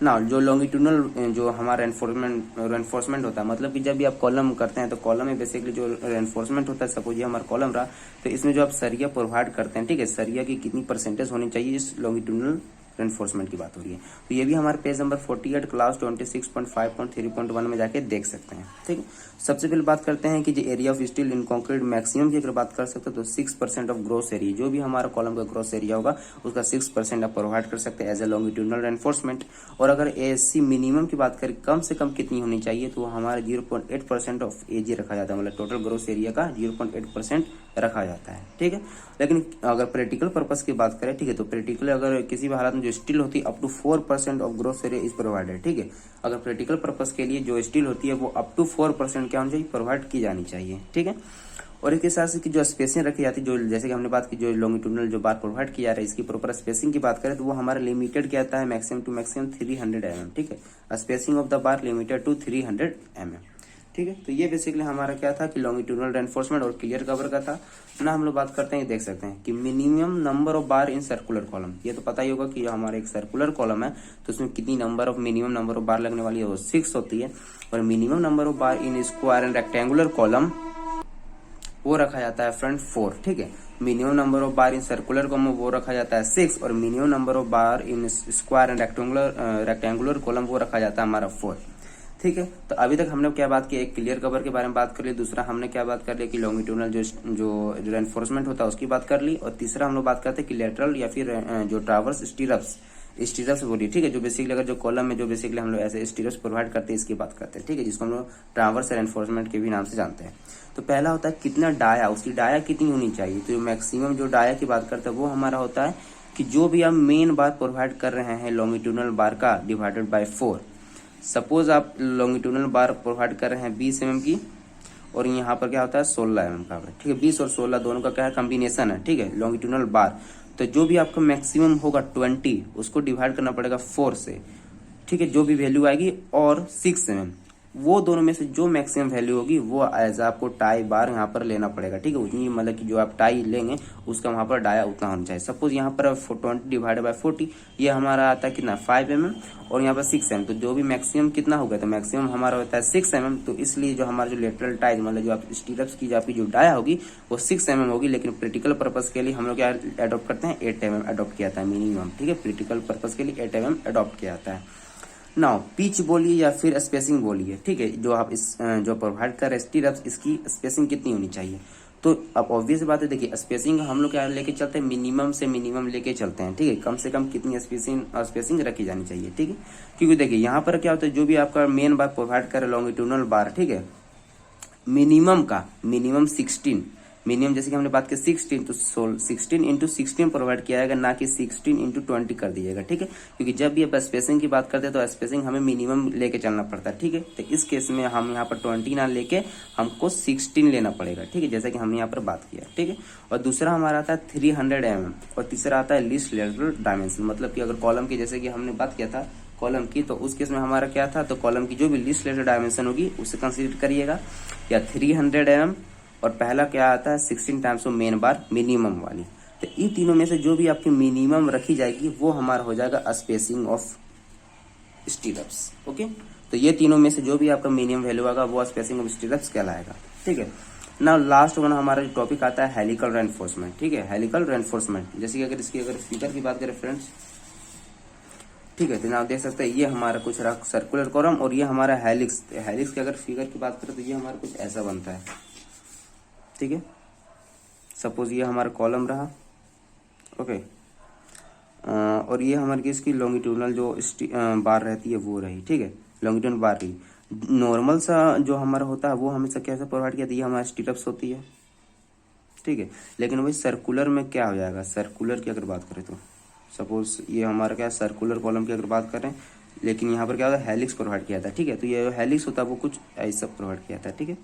ना जो लॉन्गिट्यूडनल जो हमारा रेनफोर्समेंट होता है, मतलब कि जब भी आप कॉलम करते हैं तो कॉलम में बेसिकली जो रेनफोर्समेंट होता है, सपोज ये हमारा कॉलम रहा, तो इसमें जो आप सरिया प्रोवाइड करते हैं, ठीक है, सरिया की कितनी परसेंटेज होनी चाहिए, इस लॉन्गिट्यूडनल रेनफोर्समेंट की बात हो रही है। तो ये भी हमारे पेज नंबर 48 क्लास 26.5.3.1 में जाके देख सकते हैं। ठीक है, सबसे पहले बात करते हैं कि जो area of steel in concrete maximum की अगर बात कर सकते हैं तो 6% ऑफ ग्रॉस एरिया, जो भी हमारा कॉलम का ग्रॉस एरिया होगा उसका 6% आप प्रोवाइड कर सकते हैं एज ए लॉन्गिट्यूडनल रेनफोर्समेंट। और अगर एएससी मिनिमम की बात करें कम से कम कितनी होनी चाहिए, तो हमारा 0.8% ऑफ एजी रखा जाता है, मतलब टोटल ग्रॉस एरिया का 0.8% रखा जाता है। ठीक है, लेकिन अगर प्रैक्टिकल पर्पस की बात करें, ठीक है, तो प्रैक्टिकल अगर किसी भी हालत में जो स्टील होती है up to 4% of gross area is provided. ठीक है, अगर प्रैक्टिकल पर्पस के लिए जो स्टील होती है वो अप टू 4% क्या होनी चाहिए, प्रोवाइड की जानी चाहिए। ठीक है, और इसके साथ से जो स्पेसिंग रखी जाती है, जो जैसे कि हमने बात की जो लॉन्गिट्यूडनल जो बार प्रोवाइड किया जा रहा है, इसकी प्रॉपर स्पेसिंग की बात करें तो वो हमारा लिमिटेड क्या आता है, मैक्सिमम टू मैक्सिमम 300 mm। ठीक है, spacing of the bar limited to 300 mm। ठीक है, तो ये बेसिकली हमारा क्या था कि लॉन्गिट्यूडनल रेनफोर्समेंट और क्लियर कवर का था ना। हम लोग बात करते हैं, देख सकते हैं कि minimum number of bar in circular column, ये तो पता ही होगा कि हमारा एक सर्कुलर कॉलम है तो उसमें कितनी मिनिमम नंबर ऑफ बार लगने वाली है, वो 6 होती है। और minimum number of bar in square and rectangular column वो रखा जाता है फ्रंट 4। ठीक है, minimum number of bar in circular column वो रखा जाता है 6, और minimum number of bar in square and rectangular column वो रखा जाता है हमारा 4। ठीक है, तो अभी तक हमने क्या बात की, एक क्लियर कवर के बारे में बात कर ली, दूसरा हमने क्या बात कर ली कि लॉन्गिट्यूडनल जो रेनफोर्समेंट होता है उसकी बात कर ली, और तीसरा हम लोग बात करते हैं कि लेटरल या फिर जो ट्रावर्स स्टीरप्स बोलिए। ठीक है, जो बेसिकली अगर जो कॉलम में जो बेसिकली हम लोग ऐसे स्टीरप्स प्रोवाइड करते हैं इसकी बात करते हैं। ठीक है, जिसको हम लोग ट्रावर्स रेनफोर्समेंट के भी नाम से जानते हैं। तो पहला होता है कितना डाया, उसकी डाया कितनी होनी चाहिए, तो मैक्सिमम जो डाया की बात करते हैं वो हमारा होता है कि जो भी हम मेन बार प्रोवाइड कर रहे हैं लॉन्गिट्यूडनल बार का डिवाइडेड बाय 4। सपोज आप लॉन्गिट्यूडनल बार प्रोवाइड कर रहे हैं 20 mm की, और यहाँ पर क्या होता है 16 mm का। ठीक है, 20 और 16 दोनों का क्या है, कॉम्बिनेशन है। ठीक है, लॉन्गिट्यूडनल बार, तो जो भी आपका मैक्सिमम होगा 20 उसको डिवाइड करना पड़ेगा 4 से। ठीक है, जो भी वैल्यू आएगी, और 6 mm वो दोनों में से जो मैक्सिमम वैल्यू होगी वो एज आपको टाई बार यहाँ पर लेना पड़ेगा। ठीक है, उतनी मतलब कि जो आप टाई लेंगे उसका वहां पर डाया उतना होना चाहिए। सपोज यहाँ पर 20 डिवाइडेड बाय 40, ये हमारा आता है कितना 5 mm, और यहाँ पर 6 mm, तो जो भी मैक्सिमम कितना होगा, तो मैक्सिमम हमारा होता है 6 mm। तो इसलिए जो हमारा जो लेटरल टाई मतलब जो आप स्टीरप्स की जो आपकी जो डाया होगी वो 6 mm होगी, लेकिन प्रैक्टिकल पर्पज के लिए हम लोग क्या अडॉप्ट करते हैं, 8 mm अडॉप्ट किया जाता है मिनिमम। ठीक है, प्रैक्टिकल पर्पज के लिए 8 mm अडॉप्ट किया जाता है। नाउ पिच बोलिए या फिर स्पेसिंग बोलिए, ठीक है, जो आप इस जो प्रोवाइड कर रहे हैं स्टीरप्स, इसकी स्पेसिंग कितनी होनी चाहिए। तो अब ऑब्वियस बात है, देखिए स्पेसिंग हम लोग क्या लेके चलते हैं, मिनिमम से मिनिमम लेके चलते हैं। ठीक है, कम से कम कितनी स्पेसिंग रखी जानी चाहिए। ठीक है, क्योंकि देखिए यहाँ पर क्या होता है, जो भी आपका मेन बार प्रोवाइड करे लॉन्गिट्यूडनल बार, ठीक है, मिनिमम 16, मिनिमम जैसे कि हमने बात की 16, तो 16 इंटू 16 प्रोवाइड किया जाएगा, ना कि 16 इंटू 20 कर दीजिएगा। ठीक है, क्योंकि जब भी आप स्पेसिंग की बात करते हैं तो स्पेसिंग हमें मिनिमम लेके चलना पड़ता है। ठीक है, तो इस केस में हम यहाँ पर 20 ना लेके हमको 16 लेना पड़ेगा। ठीक है, जैसा कि हमने यहाँ पर बात किया। ठीक है, और दूसरा हमारा आता है 300 mm, और तीसरा आता है लीस्ट लेटरल डायमेंशन, मतलब कि अगर कॉलम की जैसे कि हमने बात किया था कॉलम की, तो उस केस में हमारा क्या था, तो कॉलम की जो भी लीस्ट लेटरल डायमेंशन होगी उसे कंसीडर करिएगा, या 300 mm, और पहला क्या आता है 16 times of main bar minimum वाली। तो इन तीनों में से जो भी आपकी मिनिमम रखी जाएगी वो हमारा हो जाएगा स्पेसिंग ऑफ स्टीरप्स। ओके, तो ये तीनों में से जो भी आपका मिनिमम वैल्यू आएगा वो स्पेसिंग ऑफ स्टीरप्स कहलाएगा। ठीक है, नाउ लास्ट वन हमारा जो टॉपिक आता है हेलिकल रेनफोर्समेंट। ठीक है, हेलिकल रेनफोर्समेंट, जैसे कि अगर इसकी अगर फिगर की बात करें फ्रेंड्स, ठीक है, तो आप देख सकते हैं ये हमारा कुछ रहा सर्कुलर कॉलम, और ये हमारा हेलिक्स। हेलिक्स की अगर फिगर की बात करें तो ये हमारा कुछ ऐसा बनता है। ठीक है, सपोज ये हमारा कॉलम रहा, ओके, और ये हमारी इसकी लॉन्गिट्यूडनल जो बार रहती है वो रही। ठीक है, लॉन्गिट्यूडनल बार रही, नॉर्मल सा जो हमारा होता है वो हमेशा कैसे प्रोवाइड किया, ये हमारी स्टीरप्स होती है। ठीक है, लेकिन वही सर्कुलर में क्या हो जाएगा, सर्कुलर की अगर बात करें तो सपोज ये हमारा क्या सर्कुलर कॉलम की अगर बात करें, लेकिन यहाँ पर क्या होता है हेलिक्स प्रोवाइड किया था। ठीक है, तो ये हेलिक्स होता है वो कुछ ऐसा प्रोवाइड किया था। ठीक है,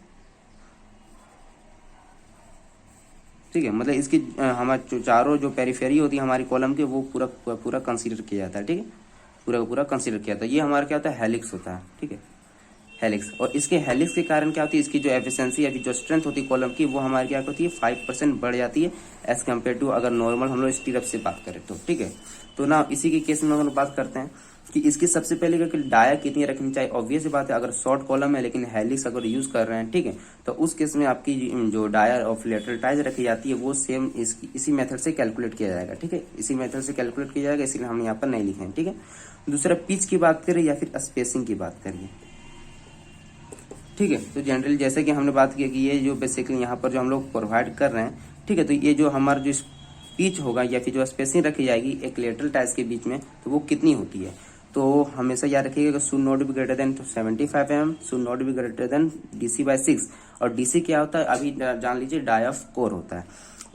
ठीक है, मतलब इसकी हमारे चारों जो पेरिफेरी होती है हमारी कॉलम के वो पूरा कंसीडर किया जाता है। ठीक है, पूरा कंसीडर किया जाता है। ये हमारा क्या होता है हेलिक्स होता है। ठीक है, हेलिक्स, और इसके हेलिक्स के कारण क्या होती है, इसकी जो एफिशिएंसी या जो स्ट्रेंथ होती है कॉलम की वो हमारी क्या होती है 5% बढ़ जाती है एज कम्पेयर टू अगर नॉर्मल हम लोग स्टीरप से बात करें तो। ठीक है, तो ना इसी के केस में हम लोग बात करते हैं कि इसकी सबसे पहले कि डाया कितनी रखनी चाहिए। ऑब्वियस बात है, अगर शॉर्ट कॉलम है लेकिन हेलिक्स अगर यूज कर रहे हैं, ठीक है, तो उस केस में आपकी जो डाया ऑफ लेटरल टाइज रखी जाती है वो सेम इसी मेथड से कैलकुलेट किया जाएगा, ठीक है, इसी मेथड से कैलकुलेट किया जाएगा, इसलिए हम यहाँ पर नहीं लिखे हैं, ठीक है। दूसरा, पिच की बात करें या फिर स्पेसिंग की बात करिए, ठीक है, तो जनरली जैसे कि हमने बात की कि ये जो बेसिकली यहाँ पर जो हम लोग प्रोवाइड कर रहे हैं, ठीक है, तो ये जो हमारा जो पिच होगा या फिर जो स्पेसिंग रखी जाएगी एक लेटरल टाइज के बीच में, तो वो कितनी होती है। तो हमेशा याद रखिएगा कि should not be greater than 75 mm, should not be greater than DC/6। और DC क्या होता है, अभी जान लीजिए, डाई ऑफ कोर होता है,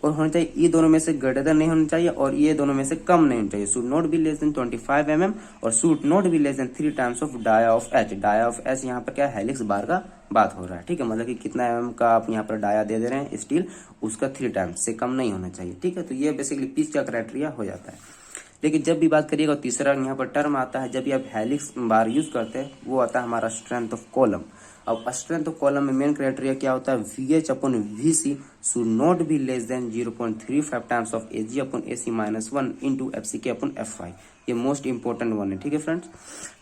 और होना चाहिए ये दोनों में से ग्रेटर देन नहीं होना चाहिए और ये दोनों में से कम नहीं होना चाहिए। Should not be less than 25 mm और should not be less than 3 times of dia of H. Dia of H यहाँ पर क्या है, हेलिक्स बार का बात हो रहा है, ठीक है, मतलब कि कितना mm का आप यहाँ पर डाया दे रहे हैं स्टील, उसका 3 टाइम्स से कम नहीं होना चाहिए, ठीक है। तो ये बेसिकली पिच का क्राइटेरिया हो जाता है। लेकिन जब भी बात करिएगा, तीसरा यहाँ पर टर्म आता है, जब भी आप हेलिक्स बार यूज करते हैं, वो आता है हमारा स्ट्रेंथ ऑफ कॉलम। अब स्ट्रेंथ ऑफ कॉलम में मेन क्राइटेरिया क्या होता है, VH/VC should not be less then 0.35 times of AG/AC-1 into FCK/FY। ये मोस्ट इंपॉर्टेंट वन है, ठीक है फ्रेंड्स।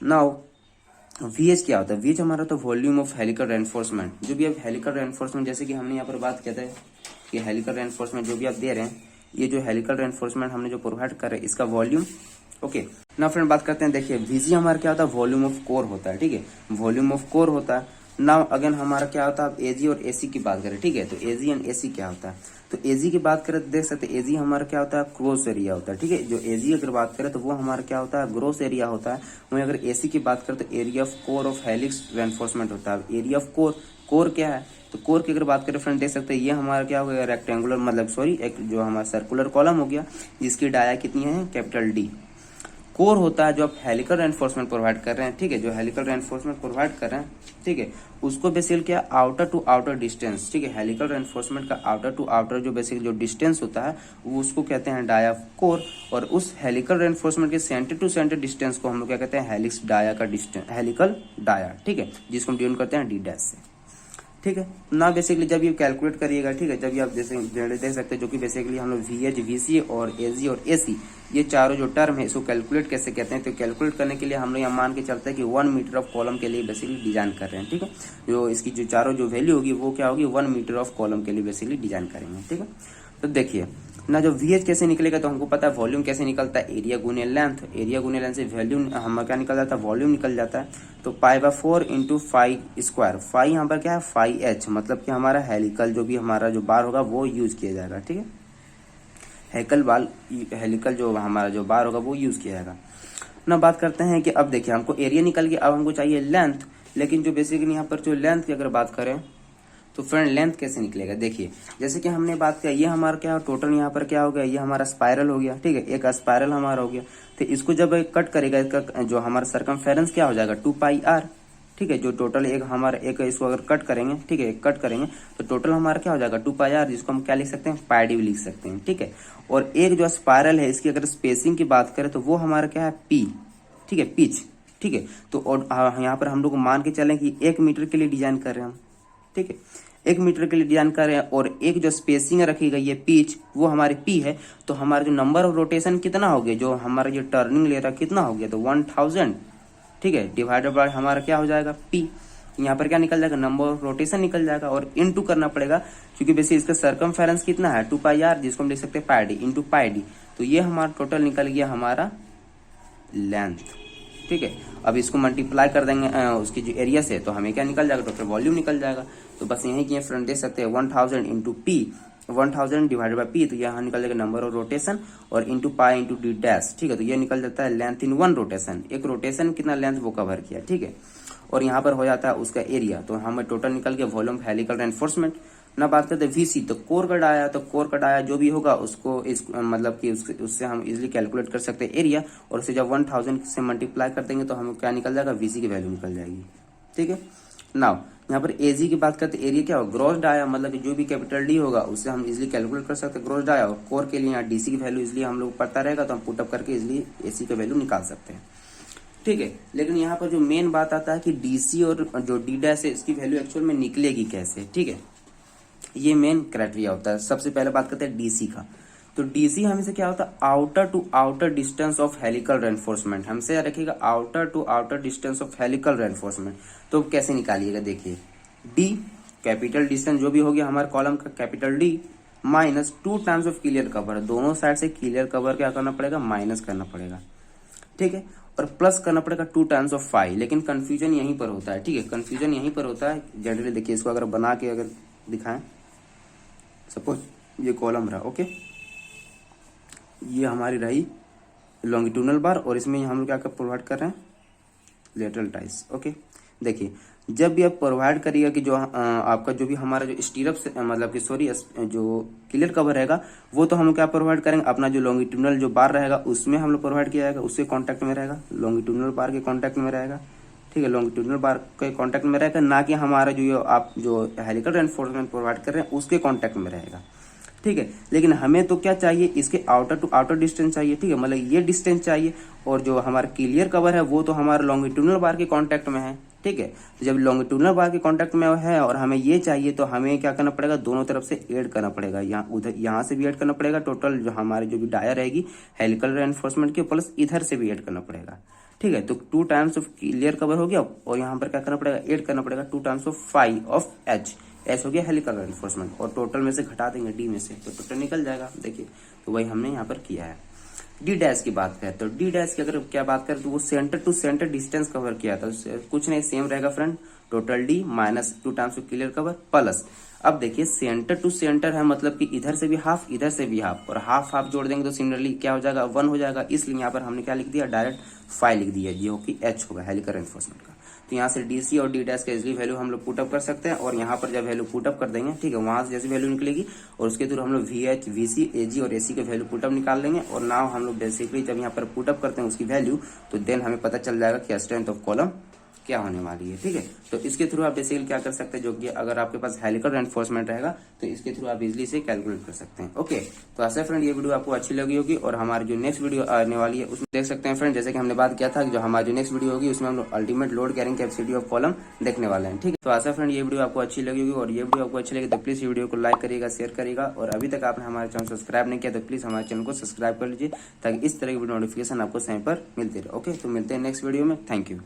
नाउ VH क्या होता है, VH हमारा तो वॉल्यूम ऑफ हेलिकल रेनफोर्समेंट। जो भी आप हेलिकल रेनफोर्समेंट, जैसे कि हमने यहाँ पर बात किया था कि हेलिकल रेनफोर्समेंट जो भी आप दे रहे हैं, ये जो हेलिकल रेनफोर्समेंट हमने जो प्रोवाइड कर रहे हैं, इसका वॉल्यूम, ओके। ना फ्रेंड बात करते हैं, देखिए VG हमारा क्या होता है, वॉल्यूम ऑफ कोर होता है, ठीक है, वॉल्यूम ऑफ कोर होता है। नाउ अगेन हमारा क्या होता है, आप AG और AC की बात करें, ठीक है, तो AG एंड AC क्या होता है, तो AG की बात करें तो देख सकते हैं AG हमारा क्या होता है, ग्रोस एरिया होता है, ठीक है, जो AG अगर बात करें तो वो हमारा क्या होता है, ग्रोस एरिया होता है। वहीं अगर AC की बात करें तो area of core of helix reinforcement होता है। एरिया ऑफ कोर क्या है, तो कोर की अगर बात करें फ्रेंड, देख सकते हैं ये हमारा क्या हो गया, रेक्टेंगुलर, मतलब सॉरी, एक जो हमारा सर्कुलर कॉलम हो गया, जिसकी डाया कितनी है, कैपिटल D। कोर होता है जो आप हेलिकल रेनफोर्समेंट प्रोवाइड कर रहे हैं, ठीक है, जो हेलिकल रेनफोर्समेंट प्रोवाइड कर रहे हैं, ठीक है, उसको बेसिकली क्या, आउटर टू आउटर डिस्टेंस, ठीक है, हेलिकल रेनफोर्समेंट का आउटर टू आउटर जो बेसिकली जो डिस्टेंस होता है वो उसको कहते हैं डाया कोर। और उस हेलिकल रेनफोर्समेंट के सेंटर टू सेंटर डिस्टेंस को हम लोग क्या कहते हैं, हेलिक्स डाया का डिस्टेंस, हेलिकल डाया, ठीक है, जिसको हम डिनोट करते हैं D' से, ठीक है ना। बेसिकली जब ये कैलकुलेट करिएगा, ठीक है, जब ये आप जैसे देख सकते हैं, जो कि बेसिकली हम लोग VH, VC और AG और AC ये चारों जो टर्म है, इसको कैलकुलेट कैसे कहते हैं, तो कैलकुलेट करने के लिए हम लोग यहाँ मान के चलते हैं कि 1 मीटर ऑफ कॉलम के लिए बेसिकली डिजाइन कर रहे हैं, ठीक है। जो इसकी जो चारों जो वैल्यू होगी वो क्या होगी, 1 मीटर ऑफ कॉलम के लिए बेसिकली डिजाइन करेंगे, ठीक है। तो देखिए ना, जो VH कैसे निकलेगा, तो हमको पता है वॉल्यूम कैसे निकलता है, एरिया गुने लेंथ, एरिया गुने लेंथ से वॉल्यूम हमारा क्या निकल जाता है, वॉल्यूम निकल जाता है। तो π/4 इंटू फाई स्क्वायर, फाई यहाँ पर क्या है, फाई H, मतलब कि हमारा हेलिकल जो भी हमारा जो बार होगा वो यूज किया जाएगा, ठीक है, हेलिकल जो हमारा जो बार होगा वो यूज किया जाएगा ना। बात करते हैं कि अब देखिए हमको एरिया निकल गया, अब हमको चाहिए लेंथ। लेकिन जो बेसिकली यहाँ पर जो लेंथ की अगर बात करें तो फ्रेंड लेंथ कैसे निकलेगा, देखिए जैसे कि हमने बात किया, ये हमारा क्या टोटल यहाँ पर क्या हो गया, ये हमारा स्पाइरल हो गया, ठीक है, एक स्पाइरल हमारा हो गया। तो इसको जब कट करेगा, इसका जो हमारा सरकमफेरेंस क्या हो जाएगा, 2πr, ठीक है, जो टोटल एक हमारा एक इसको अगर कट करेंगे, ठीक है, कट करेंगे तो टोटल हमारा क्या हो जाएगा 2πr, जिसको हम क्या लिख सकते हैं, πd भी लिख सकते हैं, ठीक है। और एक जो स्पाइरल है, इसकी अगर स्पेसिंग की बात करें तो वो हमारा क्या है, p, ठीक है, पिच, ठीक है। तो और यहाँ पर हम लोग मान के चलें कि 1 मीटर के लिए डिजाइन कर रहे हैं हम, ठीक है, 1 मीटर के लिए डिजाइन कर रहे हैं, और एक जो स्पेसिंग रखी गई है पिच, वो हमारी p है। तो हमारा जो नंबर ऑफ रोटेशन कितना हो गया, जो हमारा जो टर्निंग ले रहा है कितना हो गया, तो 1000, ठीक है, डिवाइडेड बाय हमारा क्या हो जाएगा, p। यहाँ पर क्या निकल जाएगा, नंबर ऑफ रोटेशन निकल जाएगा, और इनटू करना पड़ेगा क्योंकि बेसिकली इसका सरकमफेरेंस कितना है, 2πr, जिसको हम लिख सकते हैं πd इंटू πd। तो ये हमारा टोटल निकल गया हमारा लेंथ, ठीक है। अब इसको मल्टीप्लाई कर देंगे उसकी जो एरिया से, तो हमें क्या निकल जाएगा, टोटल वॉल्यूम निकल जाएगा। तो बस यही कि फ्रेंड देख सकते हैं 1000 into p, 1000 divided by p, तो यहाँ निकल जाएगा नंबर ऑफ रोटेशन, और इंटू पाई इंटू d', ठीक है। तो ये निकल जाता है लेंथ इन 1 रोटेशन, एक रोटेशन कितना लेंथ वो कवर किया, ठीक है। और यहाँ पर हो जाता है उसका एरिया, तो हमें टोटल निकल गया वॉल्यूम हेलिकल रेनफोर्समेंट। ना बात करते हैं VC, तो कोर का डाया, तो कोर का डाया जो भी होगा उसको मतलब कि उससे हम इजिली कैलकुलेट कर सकते हैं एरिया, और उसे जब 1000 से मल्टीप्लाई कर देंगे तो हमें क्या निकल जाएगा, VC की वैल्यू निकल जाएगी, ठीक है। नाउ यहाँ पर AG की बात करते हैं, एरिया क्या होगा, ग्रॉस डाया, मतलब कि जो भी कैपिटल D होगा उससे हम इजिली कैलकुलेट कर सकते हैं ग्रॉस डाया। और कोर के लिए यहाँ DC की वैल्यू इसलिए हम लोग पता रहेगा, तो हम पुटअप करके इजिली AC की वैल्यू निकाल सकते हैं, ठीक है। लेकिन यहाँ पर जो मेन बात आता है कि DC और जो D' है इसकी वैल्यू एक्चुअल में निकलेगी कैसे, ठीक है, ये मेन क्राइटेरिया होता है। सबसे पहले बात करते हैं DC का, तो डीसी हमेशा क्या होता है, outer to outer distance of helical reinforcement, हमसे रखिएगा outer to outer distance of helical reinforcement. तो कैसे निकालिएगा, देखिए डी कैपिटल डिस्टेंस जो भी हो गया हमारे कॉलम का capital D minus 2 times of clear cover, दोनों साइड से क्लियर कवर क्या करना पड़ेगा, माइनस करना पड़ेगा, ठीक है, और प्लस करना पड़ेगा 2 टाइम्स ऑफ 5। लेकिन कंफ्यूजन यहीं पर होता है, ठीक है, कंफ्यूजन यहीं पर होता है जनरली। देखिए इसको अगर बना के अगर दिखाएं, सपोज ये कॉलम रहा, ओके, ये हमारी रही लॉन्गिट्यूडनल बार और इसमें हम लोग क्या प्रोवाइड कर रहे हैं, लेटरल टाइस, ओके। देखिए जब भी आप प्रोवाइड करिएगा कि जो आपका जो भी हमारा जो स्टीरअप मतलब कि सॉरी जो क्लियर कवर रहेगा वो तो हम लोग क्या प्रोवाइड करेंगे, अपना जो लॉन्गिट्यूडनल जो बार रहेगा उसमें हम लोग प्रोवाइड किया जाएगा, उसके कांटेक्ट में रहेगा, लॉन्गिट्यूडनल बार के कांटेक्ट में रहेगा, ठीक है, लॉन्गिट्यूडनल बार के कांटेक्ट में रहेगा, ना कि हमारा जो आप जो हेलिकल रेनफोर्समेंट प्रोवाइड कर रहे हैं उसके कांटेक्ट में रहेगा, ठीक है। लेकिन हमें तो क्या चाहिए, इसके आउटर टू आउटर डिस्टेंस चाहिए, ठीक है, मतलब ये डिस्टेंस चाहिए, और जो हमारा क्लियर कवर है वो तो हमारा लॉन्गिट्यूडनल बार के कांटेक्ट में है, ठीक है। तो जब लॉन्गिट्यूडनल बार के कांटेक्ट में है और हमें ये चाहिए तो हमें क्या करना पड़ेगा, दोनों तरफ से ऐड करना पड़ेगा, यहाँ से भी ऐड करना पड़ेगा, टोटल जो हमारी जो भी डायर रहेगी हेलिकल रेनफोर्समेंट के, प्लस इधर से भी ऐड करना पड़ेगा, ठीक है। तो 2 टाइम्स ऑफ क्लियर कवर हो गया और यहाँ पर क्या करना पड़ेगा, ऐड करना पड़ेगा 2 times of 5 of H, S हो गया हेलिकल रेनफोर्समेंट, और टोटल में से घटा देंगे डी में से तो टोटल निकल जाएगा। देखिए तो वही हमने यहाँ पर किया है। डी डैश की बात करें तो डी डैश की अगर क्या बात करें तो वो centre to centre distance cover किया था, कुछ नहीं सेम रहेगा friend, total D minus 2 times of clear cover plus, अब देखिए सेंटर टू सेंटर है मतलब कि इधर से भी हाफ इधर से भी हाफ, और हाफ हाफ जोड़ देंगे तो सिमिलरली क्या हो जाएगा, 1 हो जाएगा, इसलिए यहाँ पर हमने क्या लिख दिया, डायरेक्ट 5 लिख दिया, जो कि एच होगा हेलिकल रेनफोर्समेंट का। तो यहाँ से डीसी और डी डैश का इजली वैल्यू हम लोग पुटअप कर सकते हैं, और यहाँ पर जब वैल्यू पुटअप कर देंगे, ठीक है, वहां से जैसी वैल्यू निकलेगी और उसके थ्रू हम लोग VH VC AG और AC के वैल्यू पुटअप निकाल लेंगे, और नाउ हम लोग बेसिकली जब यहाँ पर पुटअप करते हैं उसकी वैल्यू तो देन हमें पता चल जाएगा कि स्ट्रेंथ ऑफ कॉलम क्या होने वाली है, ठीक है। तो इसके थ्रू आप बेसिकली क्या कर सकते हैं, जो कि अगर आपके पास हेलिकल रेनफोर्समेंट रहेगा तो इसके थ्रू आप इजीली से कैलकुलेट कर सकते हैं, ओके। तो ऐसा फ्रेंड ये वीडियो आपको अच्छी लगी होगी, और हमारी जो नेक्स्ट वीडियो आने वाली है उसमें देख सकते हैं फ्रेंड, जैसे कि हमने बात किया था कि जो हमारी जो नेक्स्ट वीडियो होगी उसमें हम लोग ultimate load carrying capacity of column देखने वाले हैं, ठीक है। तो ऐसा फ्रेंड ये वीडियो आपको अच्छी लगी होगी, और ये वीडियो आपको अच्छी लगी तो प्लीज वीडियो को लाइक करिएगा, शेयर करिएगा, और अभी तक आपने हमारे चैनल सब्सक्राइब नहीं किया तो प्लीज हमारे चैनल को सब्सक्राइब कर लीजिए, ताकि इस तरह की वीडियो नोटिफिकेशन आपको समय पर मिलती रहे, ओके। तो मिलते हैं नेक्स्ट वीडियो में, थैंक यू।